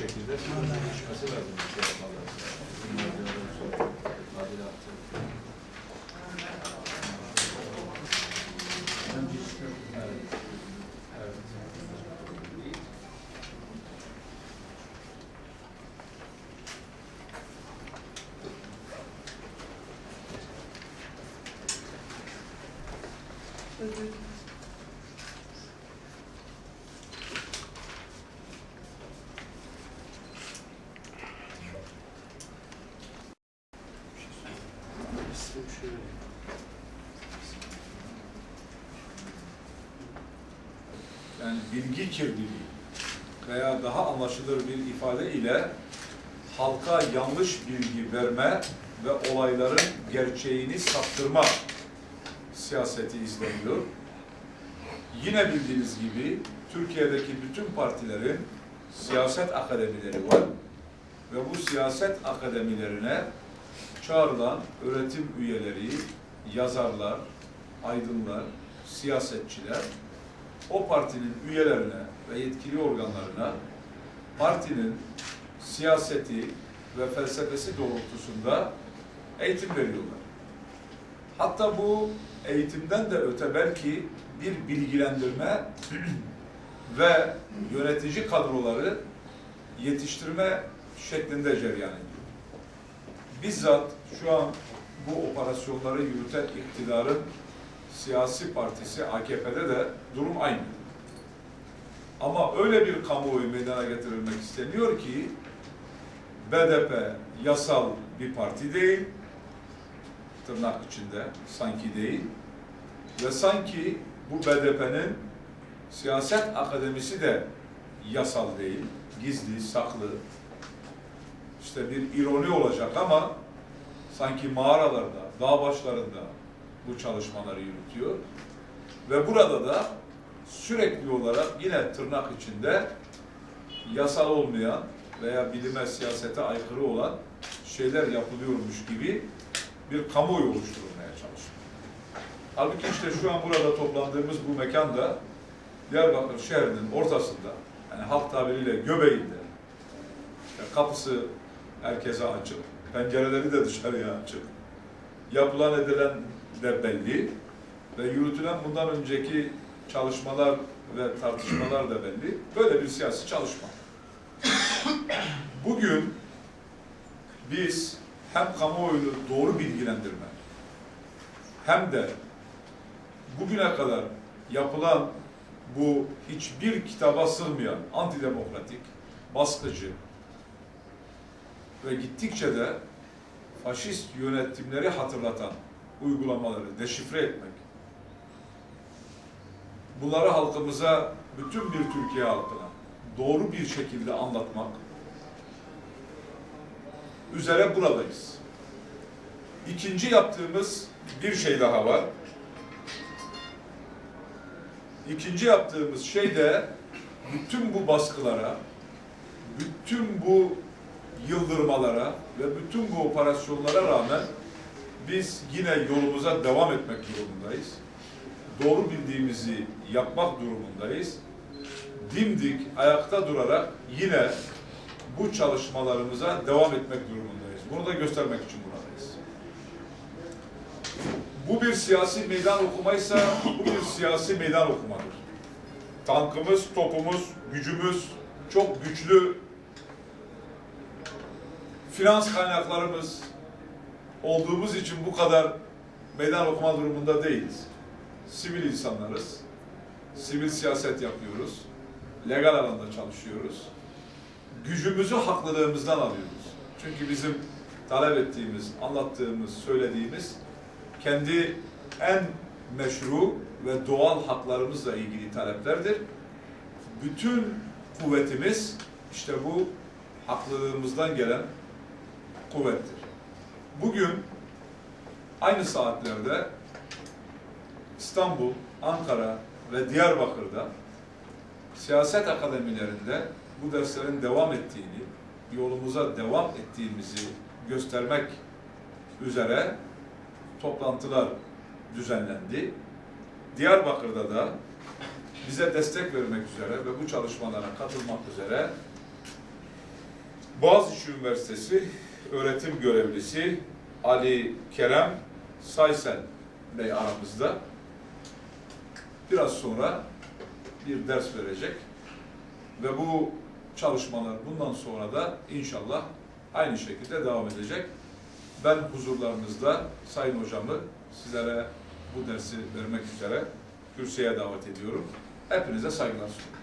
şekilde geçmesi lazım. Yani bilgi kirliliği veya daha anlaşılır bir ifade ile halka yanlış bilgi verme ve olayların gerçeğini saptırma siyaseti izleniyor. Yine bildiğiniz gibi Türkiye'deki bütün partilerin siyaset akademileri var ve bu siyaset akademilerine çağrılan öğretim üyeleri, yazarlar, aydınlar, siyasetçiler o partinin üyelerine ve yetkili organlarına partinin siyaseti ve felsefesi doğrultusunda eğitim veriyorlar. Hatta bu eğitimden de öte belki bir bilgilendirme ve yönetici kadroları yetiştirme şeklinde cereyan ediyor. Bizzat şu an bu operasyonları yürüten iktidarın siyasi partisi AKP'de de durum aynı. Ama öyle bir kamuoyu meydana getirilmek isteniyor ki BDP yasal bir parti değil, tırnak içinde sanki değil ve sanki bu BDP'nin siyaset akademisi de yasal değil, gizli, saklı. İşte bir ironi olacak ama sanki mağaralarda, dağ başlarında bu çalışmaları yürütüyor. Ve burada da sürekli olarak yine tırnak içinde yasal olmayan veya bilime, siyasete aykırı olan şeyler yapılıyormuş gibi bir kamuoyu oluşturulmaya çalışıyor. Halbuki işte şu an burada toplandığımız bu mekan da Diyarbakır şehrinin ortasında, yani halk tabiriyle göbeğinde, işte kapısı herkese açık, pencereleri de dışarıya açık, yapılan edilen de belli ve yürütülen bundan önceki çalışmalar ve tartışmalar da belli. Böyle bir siyasi çalışma. Bugün biz hem kamuoyunu doğru bilgilendirme hem de bugüne kadar yapılan bu hiçbir kitaba sığmayan antidemokratik, baskıcı ve gittikçe de faşist yönetimleri hatırlatan uygulamaları deşifre etmek, bunları halkımıza, bütün bir Türkiye halkına doğru bir şekilde anlatmak üzere buradayız. İkinci yaptığımız bir şey daha var. İkinci yaptığımız şey de bütün bu baskılara, bütün bu yıldırmalara ve bütün bu operasyonlara rağmen biz yine yolumuza devam etmek durumundayız. Doğru bildiğimizi yapmak durumundayız. Dimdik ayakta durarak yine bu çalışmalarımıza devam etmek durumundayız. Bunu da göstermek için buradayız. Bu bir siyasi meydan okumaysa bu bir siyasi meydan okumadır. Tankımız, topumuz, gücümüz çok güçlü. Finans kaynaklarımız olduğumuz için bu kadar meydan okuma durumunda değiliz. Sivil insanlarız. Sivil siyaset yapıyoruz. Legal alanda çalışıyoruz. Gücümüzü haklılığımızdan alıyoruz. Çünkü bizim talep ettiğimiz, anlattığımız, söylediğimiz kendi en meşru ve doğal haklarımızla ilgili taleplerdir. Bütün kuvvetimiz işte bu haklılığımızdan gelen kuvvettir. Bugün aynı saatlerde İstanbul, Ankara ve Diyarbakır'da siyaset akademilerinde bu derslerin devam ettiğini, yolumuza devam ettiğimizi göstermek üzere toplantılar düzenlendi. Diyarbakır'da da bize destek vermek üzere ve bu çalışmalara katılmak üzere Boğaziçi Üniversitesi öğretim görevlisi Ali Kerem Saysel Bey aramızda. Biraz sonra bir ders verecek ve bu çalışmalar bundan sonra da inşallah aynı şekilde devam edecek. Ben huzurlarınızda Sayın Hocamı sizlere bu dersi vermek üzere kürsüye davet ediyorum. Hepinize saygılar sunuyorum.